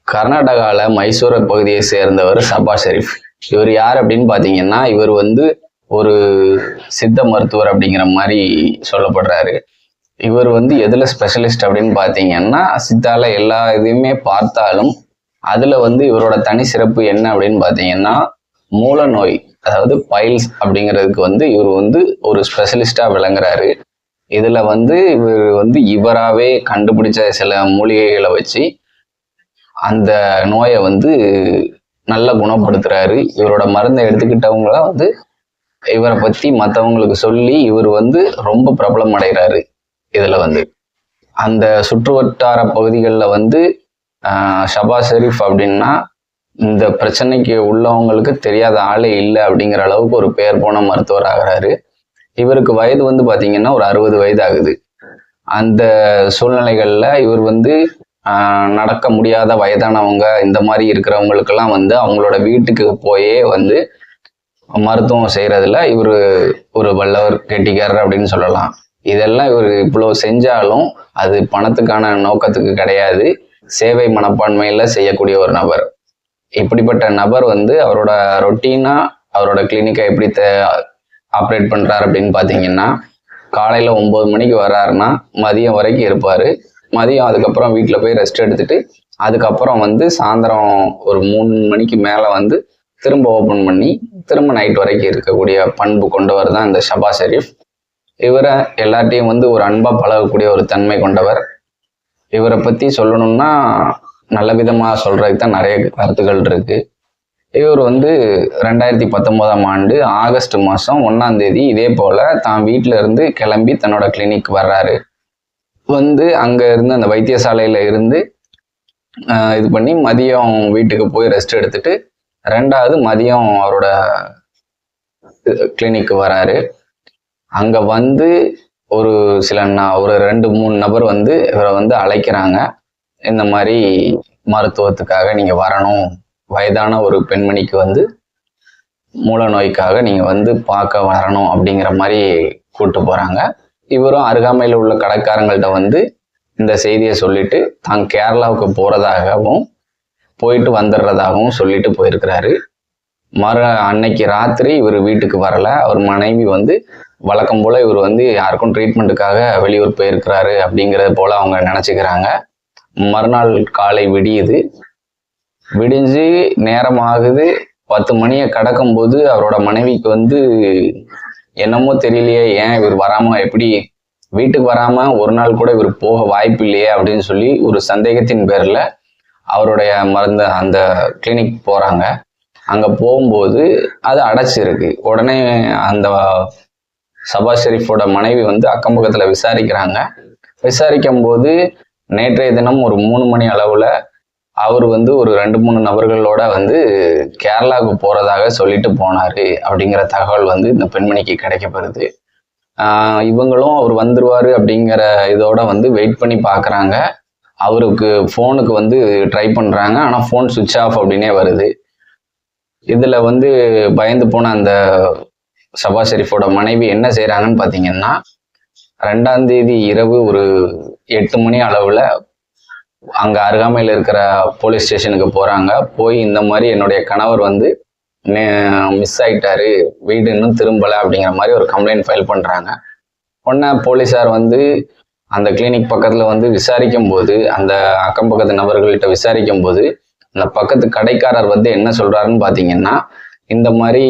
கர்நாடகாவில் மைசூர் பகுதியை சேர்ந்தவர் ஷபாஸ் ஷெரீப். இவர் யார் அப்படின்னு பார்த்தீங்கன்னா, இவர் வந்து ஒரு சித்த மருத்துவர் அப்படிங்கிற மாதிரி சொல்லப்படுறாரு. இவர் வந்து எதில் ஸ்பெஷலிஸ்ட் அப்படின்னு பார்த்தீங்கன்னா, சித்தால எல்லா இதையுமே பார்த்தாலும் அதில் வந்து இவரோட தனி சிறப்பு என்ன அப்படின்னு பார்த்தீங்கன்னா, மூல நோய், அதாவது பைல்ஸ் அப்படிங்கிறதுக்கு வந்து இவர் வந்து ஒரு ஸ்பெஷலிஸ்டாக விளங்குறாரு. இதில் வந்து இவர் வந்து இவராகவே கண்டுபிடிச்ச சில மூலிகைகளை வச்சு அந்த நோயை வந்து நல்லா குணப்படுத்துறாரு. இவரோட மருந்தை எடுத்துக்கிட்டவங்கள வந்து இவரை பற்றி மற்றவங்களுக்கு சொல்லி இவர் வந்து ரொம்ப பிரபலம் அடைகிறாரு. இதில் வந்து அந்த சுற்றுவட்டார பகுதிகளில் வந்து ஷபாஸ் ஷெரீப் அப்படின்னா இந்த பிரச்சனைக்கு உள்ளவங்களுக்கு தெரியாத ஆளே இல்லை அப்படிங்கிற அளவுக்கு ஒரு பெயர் போன மருத்துவர் ஆகிறாரு. இவருக்கு வயது வந்து பார்த்தீங்கன்னா ஒரு 60 வயது ஆகுது. அந்த சூழ்நிலைகளில் இவர் வந்து நடக்க முடியாத வயதானவங்க இந்த மாதிரி இருக்கிறவங்களுக்கெல்லாம் வந்து அவங்களோட வீட்டுக்கு போயே வந்து மருத்துவம் செய்கிறதுல இவர் ஒரு வல்லவர், கெட்டிக்காரர் அப்படின்னு சொல்லலாம். இதெல்லாம் இவர் இவ்வளோ செஞ்சாலும் அது பணத்துக்கான நோக்கத்துக்கு கிடையாது, சேவை மனப்பான்மையில் செய்யக்கூடிய ஒரு நபர். இப்படிப்பட்ட நபர் வந்து அவரோட ரொட்டீனாக அவரோட கிளினிக்கை எப்படி ஆப்ரேட் பண்ணுறாரு அப்படின்னு பார்த்தீங்கன்னா, காலையில் 9 மணிக்கு வர்றாருன்னா மதியம் வரைக்கும் இருப்பார். மதியம் அதுக்கப்புறம் வீட்டில் போய் ரெஸ்ட் எடுத்துட்டு அதுக்கப்புறம் வந்து சாயந்தரம் ஒரு 3 மணிக்கு மேலே வந்து திரும்ப ஓப்பன் பண்ணி திரும்ப நைட் வரைக்கும் இருக்கக்கூடிய பண்பு கொண்டவர் தான் இந்த ஷபாஸ் ஷெரீப். இவரை எல்லார்ட்டையும் வந்து ஒரு அன்பாக பழகக்கூடிய ஒரு தன்மை கொண்டவர். இவரை பற்றி சொல்லணும்னா நல்ல விதமாக சொல்கிறதுக்கு தான் நிறைய கருத்துக்கள் இருக்குது. இவர் வந்து 2019ஆம் ஆண்டு ஆகஸ்ட் மாதம் 1ஆம் தேதி இதே போல் தான் வீட்டில் இருந்து கிளம்பி தன்னோட கிளினிக் வர்றாரு. வந்து அங்கே இருந்து அந்த வைத்தியசாலையில் இருந்து இது பண்ணி மதியம் வீட்டுக்கு போய் ரெஸ்ட் எடுத்துட்டு 2வது மதியம் அவரோட கிளினிக்கு வராரு. அங்கே வந்து ஒரு 2-3 நபர் வந்து இவரை வந்து அழைக்கிறாங்க. இந்த மாதிரி மருத்துவத்துக்காக நீங்கள் வரணும், வயதான ஒரு பெண்மணிக்கு வந்து மூல நோய்க்காக நீங்கள் வந்து பார்க்க வரணும் அப்படிங்கிற மாதிரி கூப்பிட்டு போகிறாங்க. இவரும் அருகாமையில் உள்ள கடைக்காரங்கள்ட்ட வந்து இந்த செய்தியை சொல்லிட்டு தான் கேரளாவுக்கு போகிறதாகவும் போயிட்டு வந்துடுறதாகவும் சொல்லிட்டு போயிருக்கிறாரு. அன்னைக்கு ராத்திரி இவர் வீட்டுக்கு வரல. அவர் மனைவி வந்து வழக்கம் போல் இவர் வந்து யாருக்கும் ட்ரீட்மெண்ட்டுக்காக வெளியூர் போயிருக்கிறாரு அப்படிங்கிறது போல் அவங்க நினச்சிக்கிறாங்க. மறுநாள் காலை விடிஞ்சு நேரமாகுது, 10 மணியை கடக்கும்போது அவரோட மனைவிக்கு வந்து என்னமோ தெரியலையே, ஏன் இவர் வராமல், எப்படி வீட்டுக்கு வராமல் ஒரு நாள் கூட இவர் போக வாய்ப்பு இல்லையே அப்படின்னு சொல்லி ஒரு சந்தேகத்தின் பேரில் அவருடைய அந்த கிளினிக் போகிறாங்க. அங்கே போகும்போது அது அடைச்சிருக்கு. உடனே அந்த ஷபாஸ் ஷெரீஃபோட மனைவி வந்து அக்கம் பக்கத்தில் விசாரிக்கும் போது நேற்றைய தினம் ஒரு 3 மணி அளவில் அவர் வந்து ஒரு 2-3 நபர்களோட வந்து கேரளாவுக்கு போகிறதாக சொல்லிட்டு போனார் அப்படிங்கிற தகவல் வந்து இந்த பெண்மணிக்கு கிடைக்கப்படுது. இவங்களும் அவர் வந்துருவார் அப்படிங்கிற இதோட வந்து வெயிட் பண்ணி பார்க்குறாங்க. அவருக்கு ஃபோனுக்கு வந்து ட்ரை பண்ணுறாங்க, ஆனால் ஃபோன் சுவிட்ச் ஆஃப் அப்படின்னே வருது. இதில் வந்து பயந்து போன அந்த ஷபாஸ் ஷெரீஃபோட மனைவி என்ன செய்கிறாங்கன்னு பார்த்தீங்கன்னா, 2ஆம் தேதி இரவு ஒரு 8 மணி அளவில் அங்கே அருகாமையில் இருக்கிற போலீஸ் ஸ்டேஷனுக்கு போகிறாங்க. போய் இந்த மாதிரி என்னுடைய கணவர் வந்து மிஸ் ஆகிட்டாரு, வீடு இன்னும் திரும்பலை அப்படிங்கிற மாதிரி ஒரு கம்ப்ளைண்ட் ஃபைல் பண்ணுறாங்க. உடனே போலீஸார் வந்து அந்த கிளினிக் பக்கத்தில் வந்து விசாரிக்கும் போது, அந்த அக்கம் பக்கத்து நபர்கள்கிட்ட விசாரிக்கும் போது அந்த பக்கத்து கடைக்காரர் வந்து என்ன சொல்கிறாருன்னு பார்த்தீங்கன்னா, இந்த மாதிரி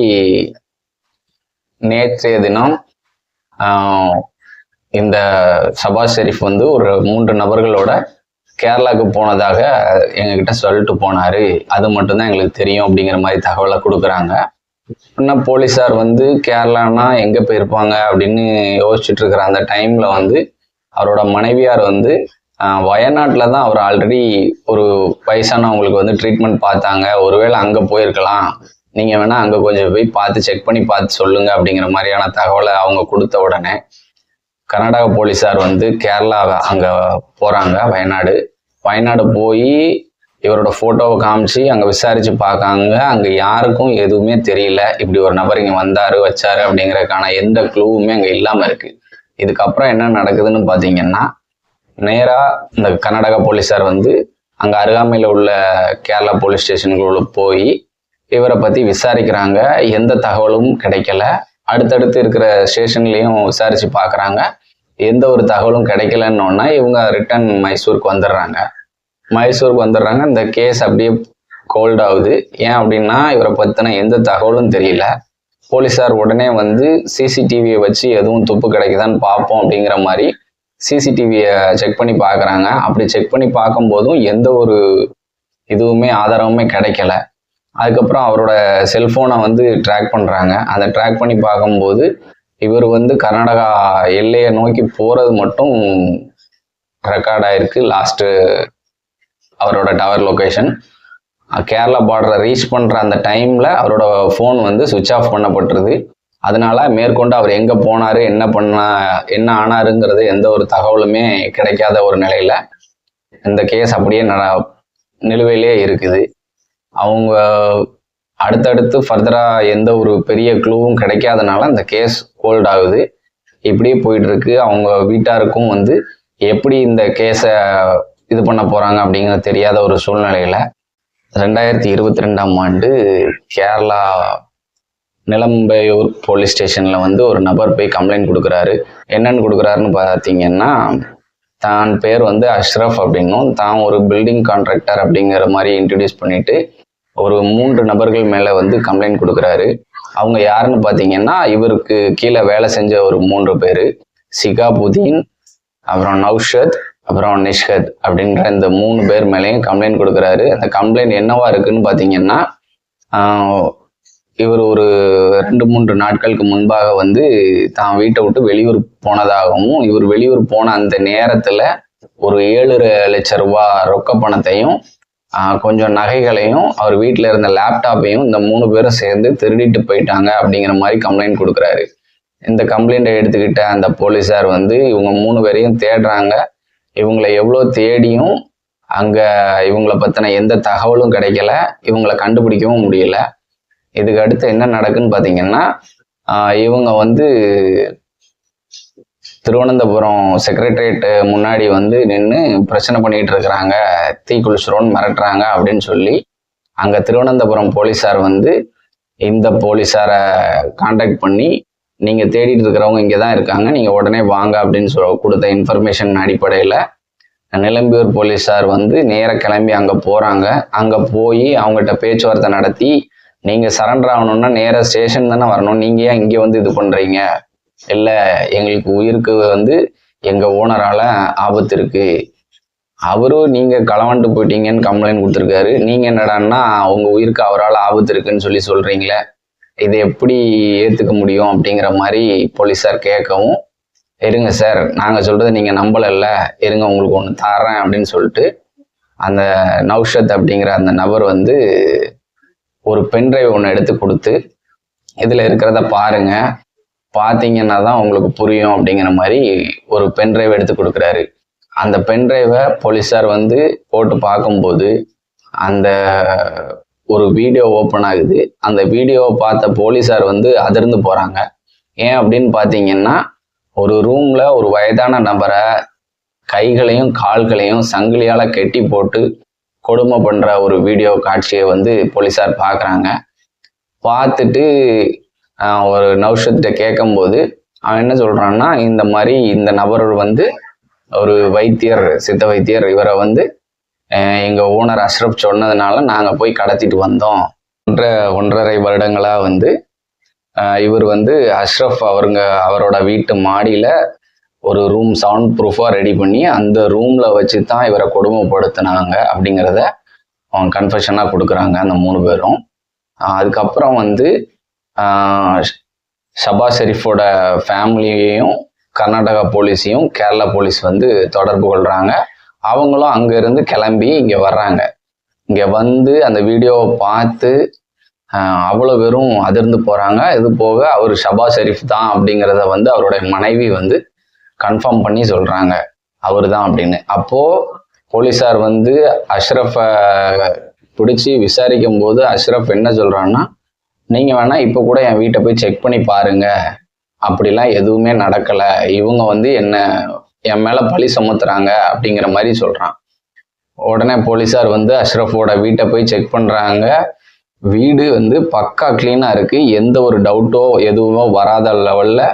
நேற்றைய தினம் இந்த ஷபாஸ் ஷெரீப் வந்து ஒரு 3 நபர்களோட கேரளாவுக்கு போனதாக எங்ககிட்ட சொல்லிட்டு போனார், அது மட்டும்தான் எங்களுக்கு தெரியும் அப்படிங்கிற மாதிரி தகவலை கொடுக்குறாங்க. இன்னும் போலீஸார் வந்து கேரளானா எங்கே போயிருப்பாங்க அப்படின்னு யோசிச்சுட்டு இருக்கிற அந்த டைமில் வந்து அவரோட மனைவியார் வந்து வயநாட்டில் தான் அவர் ஆல்ரெடி ஒரு வயசானவங்களுக்கு வந்து ட்ரீட்மெண்ட் பார்த்தாங்க, ஒருவேளை அங்கே போயிருக்கலாம், நீங்கள் வேணால் அங்கே கொஞ்சம் போய் செக் பண்ணி பார்த்து சொல்லுங்கள் அப்படிங்கிற மாதிரியான தகவலை அவங்க கொடுத்த உடனே கர்நாடகா போலீஸார் வந்து கேரளா அங்கே போகிறாங்க. வயநாடு போய் இவரோட ஃபோட்டோவை காமிச்சு அங்கே விசாரித்து பார்க்காங்க. அங்கே யாருக்கும் எதுவுமே தெரியல, இப்படி ஒரு நபர் இங்கே வச்சாரு அப்படிங்கிறதுக்கான எந்த க்ளூவுமே அங்கே இல்லாமல் இருக்குது. இதுக்கப்புறம் என்ன நடக்குதுன்னு பார்த்தீங்கன்னா, நேராக இந்த கர்நாடகா போலீஸார் வந்து அங்கே அருகாமையில் உள்ள கேரளா போலீஸ் ஸ்டேஷனுக்குள்ள போய் இவரை பற்றி விசாரிக்கிறாங்க. எந்த தகவலும் கிடைக்கல. அடுத்தடுத்து இருக்கிற ஸ்டேஷன்லேயும் விசாரித்து பார்க்குறாங்க. எந்த ஒரு தகவலும் கிடைக்கலன்னொன்னா இவங்க ரிட்டன் மைசூருக்கு வந்துடுறாங்க. இந்த கேஸ் அப்படியே கோல்ட் ஆகுது. ஏன் அப்படின்னா இவரை பற்றின எந்த தகவலும் தெரியல. போலீஸார் உடனே வந்து சிசிடிவியை வச்சு எதுவும் துப்பு கிடைக்குதான்னு பார்ப்போம் அப்படிங்கிற மாதிரி சிசிடிவியை செக் பண்ணி பார்க்குறாங்க. அப்படி செக் பண்ணி பார்க்கும்போதும் எந்த ஒரு இதுவுமே ஆதாரமுமே கிடைக்கல. அதுக்கப்புறம் அவரோட செல்ஃபோனை வந்து ட்ராக் பண்ணுறாங்க. அதை ட்ராக் பண்ணி பார்க்கும்போது இவர் வந்து கர்நாடகா எல்லையை நோக்கி போகிறது மட்டும் ரெக்கார்ட் ஆயிருக்கு. லாஸ்ட்டு அவரோட டவர் லொக்கேஷன் கேரளா பார்டரை ரீச் பண்ணுற அந்த டைமில் அவரோட ஃபோன் வந்து சுவிட்ச் ஆஃப் பண்ணப்பட்டுருது. அதனால மேற்கொண்டு அவர் எங்கே போனார், என்ன ஆனாருங்கிறது எந்த ஒரு தகவலுமே கிடைக்காத ஒரு நிலையில் இந்த கேஸ் அப்படியே நிலுவையிலே இருக்குது. அவங்க அடுத்தடுத்து ஃபர்தராக எந்த ஒரு பெரிய க்ளூவும் கிடைக்காதனால இந்த கேஸ் ஹோல்ட் ஆகுது. இப்படியே போயிட்டுருக்கு. அவங்க வீட்டாருக்கும் வந்து எப்படி இந்த கேஸை இது பண்ண போகிறாங்க அப்படிங்கிறது தெரியாத ஒரு சூழ்நிலையில் 2022ஆம் ஆண்டு கேரளா நிலம்பையூர் போலீஸ் ஸ்டேஷனில் வந்து ஒரு நபர் போய் கம்ப்ளைண்ட் கொடுக்குறாரு. என்னன்னு கொடுக்குறாருன்னு பார்த்தீங்கன்னா, தான் பேர் வந்து அஷ்ரஃப் அப்படின்னும், தான் ஒரு பில்டிங் கான்ட்ராக்டர் அப்படிங்கிற மாதிரி இன்ட்ரடியூஸ் பண்ணிட்டு ஒரு 3 நபர்கள் மேலே வந்து கம்ப்ளைண்ட் கொடுக்குறாரு. அவங்க யாருன்னு பார்த்தீங்கன்னா, இவருக்கு கீழே வேலை செஞ்ச ஒரு 3 பேர், சிகாபுதீன், அப்புறம் நௌஷத், அப்புறம் நிஷ்கத் அப்படின்ற இந்த 3 பேர் மேலேயும் கம்ப்ளைண்ட் கொடுக்குறாரு. அந்த கம்ப்ளைண்ட் என்னவா இருக்குன்னு பார்த்தீங்கன்னா, இவர் ஒரு 2-3 நாட்களுக்கு முன்பாக வந்து தான் வீட்டை விட்டு வெளியூர் போனதாகவும், இவர் வெளியூர் போன அந்த நேரத்தில் ஒரு 7 லட்சம் ரூபாய் ரொக்க பணத்தையும் கொஞ்சம் நகைகளையும் அவர் வீட்டில் இருந்த லேப்டாப்பையும் இந்த 3 பேரும் சேர்ந்து திருடிட்டு போயிட்டாங்க அப்படிங்கிற மாதிரி கம்ப்ளைண்ட் கொடுக்குறாரு. இந்த கம்ப்ளைண்ட்டை எடுத்துக்கிட்ட அந்த போலீஸார் வந்து இவங்க 3 பேரையும் தேடுறாங்க. இவங்களை எவ்வளோ தேடியும் அங்கே இவங்களை பற்றின எந்த தகவலும் கிடைக்கல, இவங்களை கண்டுபிடிக்கவும் முடியல. இதுக்கு அடுத்து என்ன நடக்குன்னு பார்த்தீங்கன்னா, இவங்க வந்து திருவனந்தபுரம் செக்ரட்டரியேட் முன்னாடி வந்து நின்று பிரச்சனை பண்ணிட்டு இருக்கிறாங்க, தீக்குளிச்சிரோன்னு மிரட்டுறாங்க அப்படின்னு சொல்லி அங்கே திருவனந்தபுரம் போலீஸார் வந்து இந்த போலீஸாரை கான்டாக்ட் பண்ணி, நீங்கள் தேடிட்டு இருக்கிறவங்க இங்கே தான் இருக்காங்க, நீங்கள் உடனே வாங்க அப்படின்னு கொடுத்த இன்ஃபர்மேஷன் அடிப்படையில் நிலம்பூர் போலீஸார் வந்து நேராக கிளம்பி அங்கே போகிறாங்க. அங்கே போய் அவங்ககிட்ட பேச்சுவார்த்தை நடத்தி, நீங்கள் சரண்டர் ஆகணும்னா நேராக ஸ்டேஷன் தானே வரணும், நீங்கள் ஏன் இங்கே வந்து இது பண்ணுறீங்க, இல்லை எங்களுக்கு உயிருக்கு வந்து எங்கள் ஓனரால் ஆபத்து இருக்குது, அவரும் நீங்கள் களவாண்டு போயிட்டீங்கன்னு கம்ப்ளைண்ட் கொடுத்துருக்காரு, நீங்கள் என்னடான்னா உங்கள் உயிருக்கு அவரால் ஆபத்து இருக்குன்னு சொல்லி சொல்கிறீங்களே, இதை எப்படி ஏற்றுக்க முடியும் அப்படிங்கிற மாதிரி போலீஸார் கேட்கவும், இருங்க சார் நாங்கள் சொல்கிறத நீங்கள் நம்பலைல்ல, இருங்க உங்களுக்கு ஒன்று தரேன் அப்படின்னு சொல்லிட்டு அந்த நௌஷத் அப்படிங்கிற அந்த நபர் வந்து ஒரு பென்ட்ரைவ் ஒன்று எடுத்து கொடுத்து, இதில் இருக்கிறத பாருங்க, பார்த்தீங்கன்னா தான் உங்களுக்கு புரியும் அப்படிங்கிற மாதிரி ஒரு பென்ட்ரைவ் எடுத்து கொடுக்குறாரு. அந்த பென்ட்ரைவை போலீஸார் வந்து போட்டு பார்க்கும்போது அந்த ஒரு வீடியோ ஓப்பன் ஆகுது. அந்த வீடியோவை பார்த்த போலீஸார் வந்து அதிர்ந்து போகிறாங்க. ஏன் அப்படின்னு பார்த்தீங்கன்னா, ஒரு ரூமில் ஒரு வயதான நபரை கைகளையும் கால்களையும் சங்கிலியால் கெட்டி போட்டு கொடுமை பண்ணுற ஒரு வீடியோ காட்சியை வந்து போலீஸார் பார்க்குறாங்க. பார்த்துட்டு ஒரு நௌஷத்திட்ட கேட்கும்போது அவன் என்ன சொல்கிறான்னா, இந்த மாதிரி இந்த நபர் வந்து ஒரு வைத்தியர், சித்த வைத்தியர், இவரை வந்து எங்கள் ஓனர் அஷ்ரஃப் சொன்னதுனால நாங்கள் போய் கடத்திட்டு வந்தோம். 1.5 வருடங்களாக வந்து இவர் வந்து அஷ்ரஃப் அவரோட வீட்டு மாடியில் ஒரு ரூம் சவுண்ட் ப்ரூஃபாக ரெடி பண்ணி அந்த ரூமில் வச்சு தான் இவரை கொடுமைப்படுத்தினாங்க அப்படிங்கிறத அவங்க கன்ஃபெஷனாக கொடுக்குறாங்க அந்த 3 பேரும். அதுக்கப்புறம் வந்து ஷபாஸ் ஷெரீஃபோட ஃபேமிலியையும் கர்நாடகா போலீஸையும் கேரளா போலீஸ் வந்து தொடர்பு கொள்கிறாங்க. அவங்களும் அங்கேருந்து கிளம்பி இங்கே வர்றாங்க. இங்கே வந்து அந்த வீடியோவை பார்த்து அவ்வளோ பேரும் அதிர்ந்து போகிறாங்க. இது போக அவர் ஷபாஸ் ஷெரீஃப் தான் அப்படிங்கிறத வந்து அவருடைய மனைவி வந்து கன்ஃபார்ம் பண்ணி சொல்கிறாங்க அவர் தான் அப்படின்னு. அப்போது போலீஸார் வந்து அஷ்ரஃபை பிடிச்சி விசாரிக்கும் போது அஷ்ரஃப் என்ன சொல்கிறான்னா, நீங்கள் வேணால் இப்போ கூட என் வீட்டை போய் செக் பண்ணி பாருங்கள், அப்படிலாம் எதுவுமே நடக்கலை, இவங்க வந்து என் மேலே பழி சுமத்துறாங்க அப்படிங்கிற மாதிரி சொல்கிறான். உடனே போலீஸார் வந்து அஷ்ரஃபோட வீட்டை போய் செக் பண்ணுறாங்க. வீடு வந்து பக்கா க்ளீனாக இருக்குது. எந்த ஒரு டவுட்டோ எதுவோ வராத லெவலில்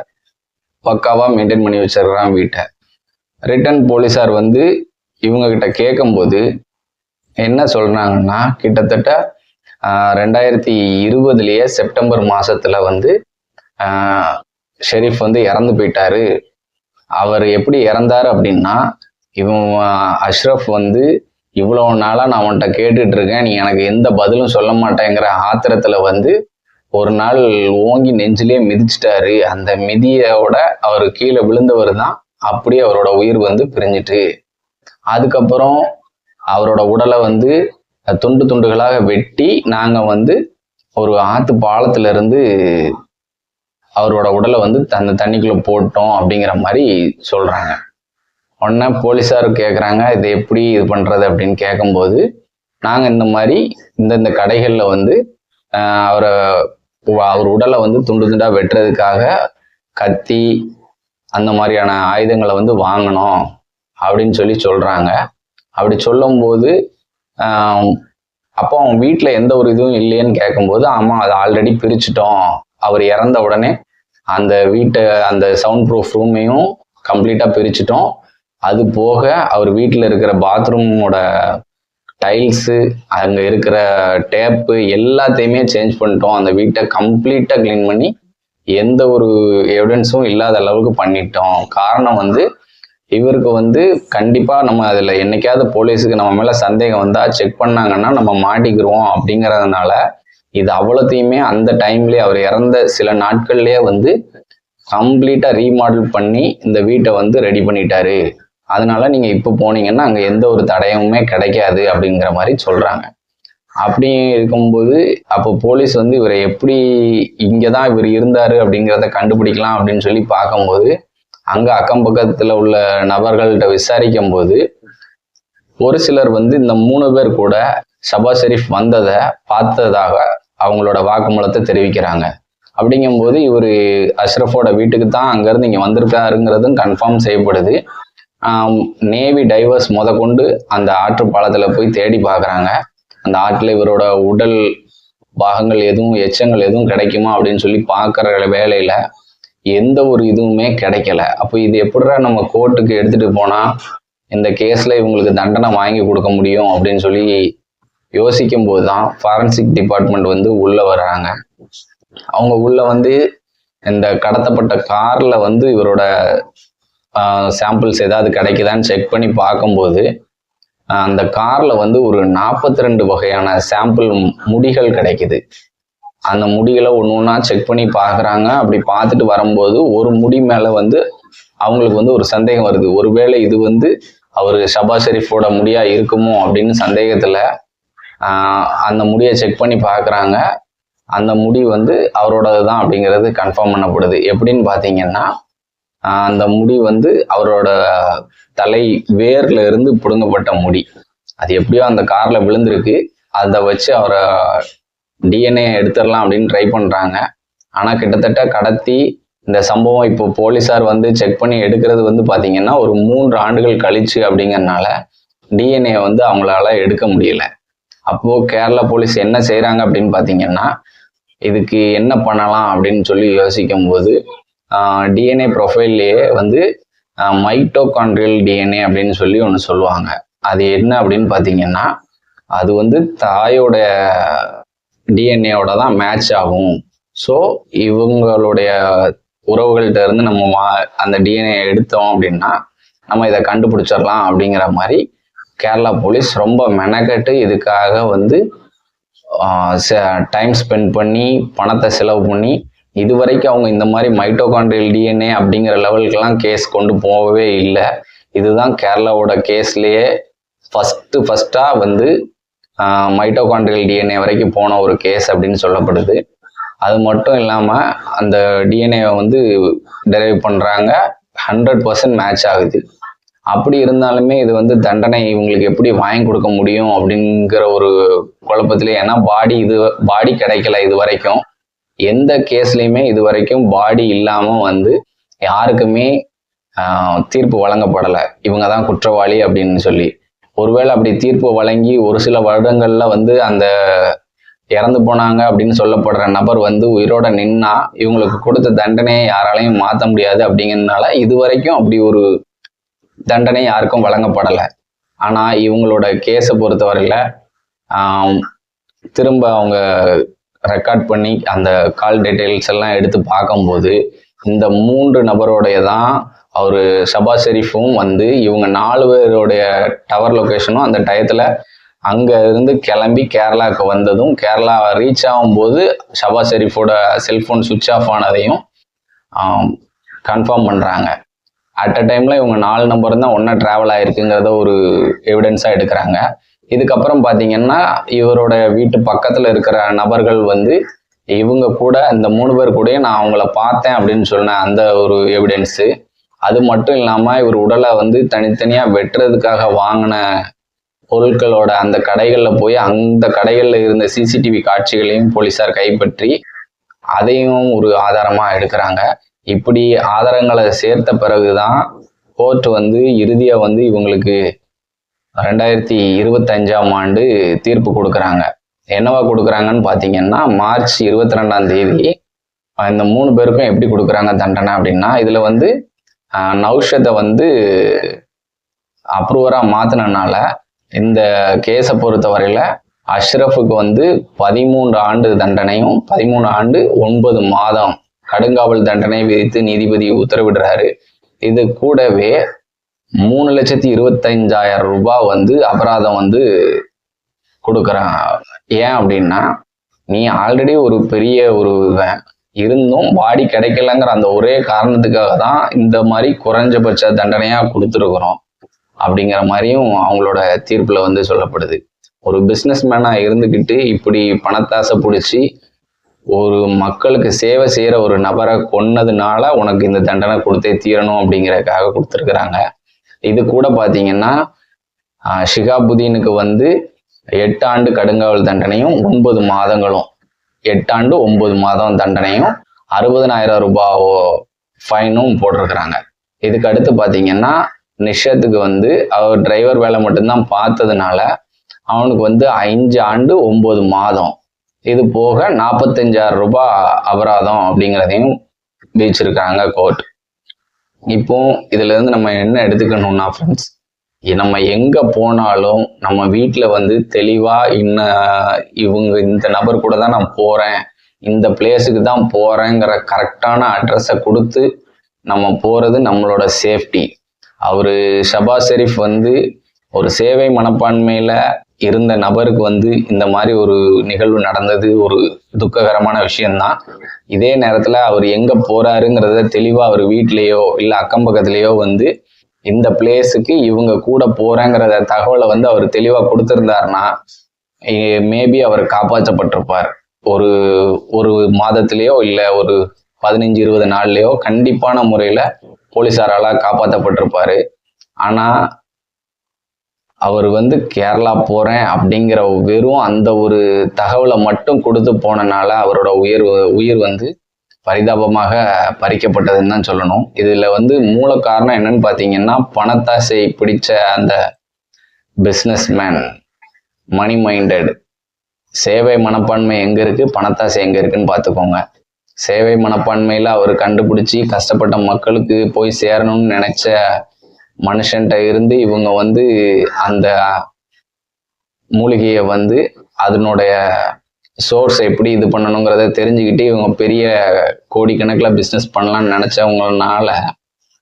பக்காவாக மெயின்டைன் பண்ணி வச்சிருக்கிறான் வீட்டை. ரிட்டன் போலீஸார் வந்து இவங்ககிட்ட கேட்கும்போது என்ன சொல்கிறாங்கன்னா, கிட்டத்தட்ட 2020 செப்டம்பர் மாதத்தில் வந்து ஷெரீஃப் வந்து இறந்து போயிட்டாரு. அவர் எப்படி இறந்தார் அப்படின்னா, இவன் அஷ்ரஃப் வந்து இவ்வளோ நாளாக நான் அவன்கிட்ட கேட்டுட்டு இருக்கேன், நீ எனக்கு எந்த பதிலும் சொல்ல மாட்டேங்கிற ஆத்திரத்தில் வந்து ஒரு நாள் ஓங்கி நெஞ்சிலே மிதிச்சிட்டாரு. அந்த மிதியோட அவர் கீழே விழுந்தவர் தான் அப்படியே அவரோட உயிர் வந்து பிரிஞ்சிட்டு. அதுக்கப்புறம் அவரோட உடலை வந்து துண்டு துண்டுகளாக வெட்டி நாங்கள் வந்து ஒரு ஆற்று பாலத்துல இருந்து அவரோட உடலை வந்து அந்த தண்ணிக்குள்ளே போட்டோம் அப்படிங்கிற மாதிரி சொல்கிறாங்க. உடனே போலீஸார் கேட்குறாங்க, இது எப்படி இது பண்ணுறது அப்படின்னு கேட்கும்போது, நாங்கள் இந்த மாதிரி இந்த கடைகளில் வந்து அவர் உடலை வந்து துண்டு துண்டாக வெட்டுறதுக்காக கத்தி அந்த மாதிரியான ஆயுதங்களை வந்து வாங்கினோம் அப்படின்னு சொல்கிறாங்க. அப்படி சொல்லும்போது அப்போ அவங்க வீட்டில் எந்த ஒரு இதுவும் இல்லையேன்னு கேட்கும்போது, ஆமாம் அது ஆல்ரெடி பிரிச்சுட்டோம், அவர் இறந்த உடனே அந்த வீட்டை அந்த சவுண்ட் ப்ரூஃப் ரூமையும் கம்ப்ளீட்டாக பிரிச்சுட்டோம். அது போக அவர் வீட்டில் இருக்கிற பாத்ரூமோட டைல்ஸு அங்கே இருக்கிற டேப்பு எல்லாத்தையுமே சேஞ்ச் பண்ணிட்டோம். அந்த வீட்டை கம்ப்ளீட்டாக க்ளீன் பண்ணி எந்த ஒரு எவிடன்ஸும் இல்லாத அளவுக்கு பண்ணிட்டோம். காரணம் வந்து இவருக்கு வந்து கண்டிப்பாக நம்ம அதில் என்னைக்காவது போலீஸுக்கு நம்ம மேலே சந்தேகம் வந்தால் செக் பண்ணாங்கன்னா நம்ம மாட்டிக்கிடுவோம் அப்படிங்கிறதுனால இது அவ்வளோத்தையுமே அந்த டைம்லேயே அவர் இறந்த சில நாட்கள்லேயே வந்து கம்ப்ளீட்டாக ரீமாடல் பண்ணி இந்த வீட்டை வந்து ரெடி பண்ணிட்டாரு. அதனால நீங்கள் இப்போ போனீங்கன்னா அங்கே எந்த ஒரு தடயமுமே கிடைக்காது அப்படிங்கிற மாதிரி சொல்கிறாங்க. அப்படி இருக்கும்போது அப்போ போலீஸ் வந்து இவரை எப்படி இங்கே தான் இவர் இருந்தார் அப்படிங்கிறத கண்டுபிடிக்கலாம் அப்படின்னு சொல்லி பார்க்கும்போது, அங்கே அக்கம் பக்கத்தில் உள்ள நபர்கள்ட்ட விசாரிக்கும் போது ஒரு சிலர் வந்து இந்த 3 பேர் கூட ஷபாஸ் ஷெரீஃப் வந்ததை பார்த்ததாக அவங்களோட வாக்குமூலத்தை தெரிவிக்கிறாங்க. அப்படிங்கும்போது இவர் அஷ்ரஃபோட வீட்டுக்கு தான் அங்கேருந்து இங்கே வந்திருக்காருங்கிறதும் கன்ஃபார்ம் செய்யப்படுது. நேவி டைவர்ஸ் கொண்டு அந்த ஆற்று பாலத்தில் போய் தேடி பார்க்குறாங்க. அந்த ஆற்றில் இவரோட உடல் பாகங்கள் எதுவும் எச்சங்கள் எதுவும் கிடைக்குமா அப்படின்னு சொல்லி பார்க்குற வேலையில் எந்த ஒரு இதுவுமே கிடைக்கல. அப்போ இது எப்படிடா நம்ம கோர்ட்டுக்கு எடுத்துகிட்டு போனால் இந்த கேஸில் இவங்களுக்கு தண்டனை வாங்கி கொடுக்க முடியும் அப்படின்னு சொல்லி யோசிக்கும் போது தான் ஃபாரன்சிக் டிபார்ட்மெண்ட் வந்து உள்ளே வர்றாங்க. அவங்க உள்ள வந்து இந்த கடத்தப்பட்ட காரில் வந்து இவரோட சாம்பிள்ஸ் ஏதாவது கிடைக்குதான்னு செக் பண்ணி பார்க்கும்போது அந்த காரில் வந்து ஒரு 42 வகையான சாம்பிள் முடிகள் கிடைக்குது. அந்த முடிகளை ஒன்று ஒன்றா செக் பண்ணி பார்க்குறாங்க. அப்படி பார்த்துட்டு வரும்போது ஒரு முடி மேலே வந்து அவங்களுக்கு வந்து ஒரு சந்தேகம் வருது. ஒருவேளை இது வந்து அவர் ஷபாஸ் ஷெரீஃபோட முடியா இருக்குமோ அப்படின்னு சந்தேகத்தில் அந்த முடியை செக் பண்ணி பார்க்குறாங்க. அந்த முடி வந்து அவரோடது தான் அப்படிங்கிறது கன்ஃபார்ம் பண்ணப்படுது. எப்படின்னு பார்த்தீங்கன்னா, அந்த முடி வந்து அவரோட தலை வேர்ல இருந்து பிடுங்கப்பட்ட முடி. அது எப்படியோ அந்த காரில் விழுந்திருக்கு. அதை வச்சு அவரை டிஎன்ஏ எடுத்துடலாம் அப்படின்னு ட்ரை பண்ணுறாங்க. ஆனால் கிட்டத்தட்ட கடத்தி இந்த சம்பவம் இப்போ போலீஸார் வந்து செக் பண்ணி எடுக்கிறது வந்து பார்த்தீங்கன்னா ஒரு 3 ஆண்டுகள் கழிச்சு அப்படிங்கிறதுனால டிஎன்ஏ வந்து அவங்களால எடுக்க முடியல. அப்போது கேரளா போலீஸ் என்ன செய்கிறாங்க அப்படின்னு பார்த்தீங்கன்னா, இதுக்கு என்ன பண்ணலாம் அப்படின்னு சொல்லி யோசிக்கும் போது டிஎன்ஏ ப்ரொஃபைல்லையே வந்து மைட்டோகாண்ட்ரியல் டிஎன்ஏ அப்படின்னு சொல்லி ஒன்று சொல்லுவாங்க. அது என்ன அப்படின்னு பார்த்தீங்கன்னா, அது வந்து தாயோட டிஎன்ஏவோட தான் மேட்ச் ஆகும். ஸோ இவங்களுடைய உறவுகள்கிட்ட இருந்து நம்ம அந்த டிஎன்ஏ எடுத்தோம் அப்படின்னா நம்ம இதை கண்டுபிடிச்சிடலாம் அப்படிங்கிற மாதிரி கேரளா போலீஸ் ரொம்ப மெனக்கட்டு இதுக்காக வந்து டைம் ஸ்பெண்ட் பண்ணி பணத்தை செலவு பண்ணி இது வரைக்கும் அவங்க இந்த மாதிரி மைட்டோகாண்ட்ரியல் டிஎன்ஏ அப்படிங்கிற லெவலுக்கெல்லாம் கேஸ் கொண்டு போகவே இல்லை. இதுதான் கேரளாவோட கேஸ்லேயே ஃபஸ்ட்டாக வந்து மைட்டோகாண்ட்ரியல் டிஎன்ஏ வரைக்கும் போன ஒரு கேஸ் அப்படின்னு சொல்லப்படுது. அது மட்டும் இல்லாமல் அந்த டிஎன்ஏவை வந்து டெரைவ் பண்ணுறாங்க, 100% மேட்ச் ஆகுது. அப்படி இருந்தாலுமே இது வந்து தண்டனை இவங்களுக்கு எப்படி வாங்கி கொடுக்க முடியும் அப்படிங்கிற ஒரு குழப்பத்திலே, ஏன்னா பாடி கிடைக்கல. இது வரைக்கும் எந்த கேஸ்லையுமே இது வரைக்கும் பாடி இல்லாமல் வந்து யாருக்குமே தீர்ப்பு வழங்கப்படலை, இவங்க தான் குற்றவாளி அப்படின்னு சொல்லி. ஒருவேளை அப்படி தீர்ப்பு வழங்கி ஒரு சில வருடங்கள்ல வந்து அந்த இறந்து போனாங்க அப்படின்னு சொல்லப்படுற நபர் வந்து உயிரோட நின்னா இவங்களுக்கு கொடுத்த தண்டனையை யாராலையும் மாற்ற முடியாது அப்படிங்கிறதுனால இதுவரைக்கும் அப்படி ஒரு தண்டனை யாருக்கும் வழங்கப்படலை. ஆனா இவங்களோட கேஸை பொறுத்தவரையில திரும்ப அவங்க ரெக்கார்ட் பண்ணி அந்த கால் டீட்டெயில்ஸ் எல்லாம் எடுத்து பார்க்கும்போது இந்த 3 நபரோடைய தான் அவரு ஷபாஸ் ஷெரீஃபும் வந்து இவங்க 4 பேருடைய டவர் லொகேஷனும் அந்த டயத்துல அங்க இருந்து கிளம்பி கேரளாவுக்கு வந்ததும் கேரளா ரீச் ஆகும்போது ஷபாஸ் ஷெரீஃபோட செல்போன் சுவிட்ச் ஆஃப் ஆனதையும் கன்ஃபார்ம் பண்றாங்க. அட் அ டைம்ல இவங்க 4 நம்பர் தான் ஒன்னா டிராவல் ஆயிருக்குங்கிறத ஒரு எவிடன்ஸா எடுக்கிறாங்க. இதுக்கப்புறம் பாத்தீங்கன்னா இவரோட வீட்டு பக்கத்துல இருக்கிற நபர்கள் வந்து இவங்க கூட இந்த 3 பேர் கூட நான் அவங்கள பார்த்தேன் அப்படின்னு சொன்ன அந்த ஒரு எவிடன்ஸு. அது மட்டும் இல்லாம இவர் உடலை வந்து தனித்தனியா வெட்டுறதுக்காக வாங்கின பொருட்களோட அந்த கடைகள்ல போய் அந்த கடைகள்ல இருந்த சிசிடிவி காட்சிகளையும் போலீசார் கைப்பற்றி அதையும் ஒரு ஆதாரமா எடுக்கிறாங்க. இப்படி ஆதாரங்களை சேர்த்த பிறகுதான் கோர்ட் வந்து இறுதியா வந்து இவங்களுக்கு 2025ஆம் ஆண்டு தீர்ப்பு கொடுக்குறாங்க. என்னவா கொடுக்குறாங்கன்னு பாத்தீங்கன்னா மார்ச் 22ஆம் தேதி இந்த 3 பேருக்கும் எப்படி கொடுக்குறாங்க தண்டனை அப்படின்னா, இதுல வந்து நௌஷத்தை வந்து அப்ரூவரா மாத்தினால இந்த கேஸை பொறுத்தவரையில அஷ்ரஃபுக்கு வந்து 13 ஆண்டு தண்டனையும் 13 ஆண்டு 9 மாதம் கடுங்காவல் தண்டனை விதித்து நீதிபதி உத்தரவிடுறாரு. இது கூடவே 3,25,000 ரூபாய் வந்து அபராதம் வந்து கொடுக்குறான். ஏன் அப்படின்னா, நீ ஆல்ரெடி ஒரு பெரிய ஒரு இருந்தும் பாடி கிடைக்கலங்கிற அந்த ஒரே காரணத்துக்காக தான் இந்த மாதிரி குறைஞ்சபட்ச தண்டனையா கொடுத்துருக்குறோம் அப்படிங்கிற மாதிரியும் அவங்களோட தீர்ப்புல வந்து சொல்லப்படுது. ஒரு பிசினஸ் மேனா இருந்துக்கிட்டு இப்படி பணத்தாசை பிடிச்சி ஒரு மக்களுக்கு சேவை செய்யற ஒரு நபரை கொன்னதுனால உனக்கு இந்த தண்டனை கொடுத்தே தீரணும் அப்படிங்கிறதுக்காக கொடுத்துருக்குறாங்க. இது கூட பாத்தீங்கன்னா ஷிகாபுதீனுக்கு வந்து 8 ஆண்டு கடுங்காவல் தண்டனையும் 9 மாதங்களும் 8 ஆண்டு 9 மாதம் தண்டனையும் 60,000 ரூபாய் ஃபைனும் போட்டிருக்கிறாங்க. இதுக்கு அடுத்து பாத்தீங்கன்னா நிஷத்துக்கு வந்து அவர் டிரைவர் வேலை மட்டும்தான் பார்த்ததுனால அவனுக்கு வந்து 5 ஆண்டு 9 மாதம் இது போக 45,000 ரூபாய் அபராதம் அப்படிங்கிறதையும் விதிச்சிருக்காங்க கோர்ட். இப்போ இதுல இருந்து நம்ம என்ன எடுத்துக்கணும்னா ஃப்ரெண்ட்ஸ், நம்ம எங்க போனாலும் நம்ம வீட்டுல வந்து தெளிவா இவங்க இந்த நபர் கூட தான் நான் போறேன், இந்த பிளேஸுக்கு தான் போறேங்கிற கரெக்டான அட்ரஸை கொடுத்து நம்ம போறது நம்மளோட சேஃப்டி. அவரு ஷபாஸ் ஷெரீஃப் வந்து ஒரு சேவை மனப்பான்மையில இருந்த நபருக்கு வந்து இந்த மாதிரி ஒரு நிகழ்வு நடந்தது ஒரு துக்ககரமான விஷயம்தான். இதே நேரத்துல அவர் எங்க போறாருங்கிறத தெளிவா அவர் வீட்லயோ இல்ல அக்கம் பக்கத்துலயோ வந்து இந்த பிளேஸுக்கு இவங்க கூட போறேங்கிற தகவலை வந்து அவர் தெளிவா கொடுத்திருந்தாருன்னா மேபி அவர் காப்பாற்றப்பட்டிருப்பார். ஒரு மாதத்திலேயோ இல்ல ஒரு 15-20 நாள்லயோ கண்டிப்பான முறையில போலீசாரால காப்பாற்றப்பட்டிருப்பாரு. ஆனா அவர் வந்து கேரளா போறேன் அப்படிங்கிற வெறும் அந்த ஒரு தகவலை மட்டும் கொடுத்து போனனால அவரோட உயிர் வந்து பரிதாபமாக பறிக்கப்பட்டதுன்னு தான் சொல்லணும். இதுல வந்து மூல காரணம் என்னன்னு பாத்தீங்கன்னா, பணத்தாசை பிடிச்ச அந்த பிஸ்னஸ் மேன், மணி மைண்டட். சேவை மனப்பான்மை எங்க இருக்கு, பணத்தாசை எங்க இருக்குன்னு பாத்துக்கோங்க. சேவை மனப்பான்மையில அவர் கண்டுபிடிச்சி கஷ்டப்பட்ட மக்களுக்கு போய் சேரணும்னு நினைச்ச மனுஷன்ட்ட இருந்து இவங்க வந்து அந்த மூலிகையை வந்து அதனுடைய சோர்ஸ் எப்படி இது பண்ணணுங்கிறத தெரிஞ்சுக்கிட்டு இவங்க பெரிய கோடிக்கணக்கில் பிஸ்னஸ் பண்ணலாம்னு நினைச்சவங்கனால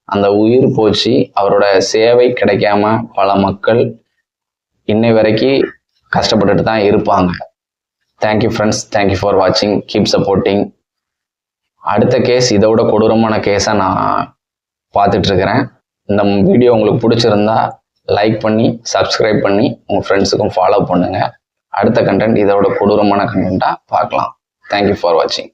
அந்த உயிர் போச்சு. அவரோட சேவை கிடைக்காம பல மக்கள் இன்னை வரைக்கும் கஷ்டப்பட்டுட்டு தான் இருப்பாங்க. தேங்க்யூ ஃப்ரெண்ட்ஸ், தேங்க்யூ ஃபார் வாட்சிங், கீப் சப்போர்ட்டிங். அடுத்த கேஸ் இதோட கொடூரமான கேஸை நான் பார்த்துட்டு இருக்கிறேன். இந்த வீடியோ உங்களுக்கு பிடிச்சிருந்தா லைக் பண்ணி சப்ஸ்கிரைப் பண்ணி உங்கள் ஃப்ரெண்ட்ஸுக்கும் ஃபாலோ பண்ணுங்க. அடுத்த கண்டென்ட் இதோட கொடூரமான கண்டென்ட்டாக பார்க்கலாம். தேங்க்யூ ஃபார் வாட்சிங்.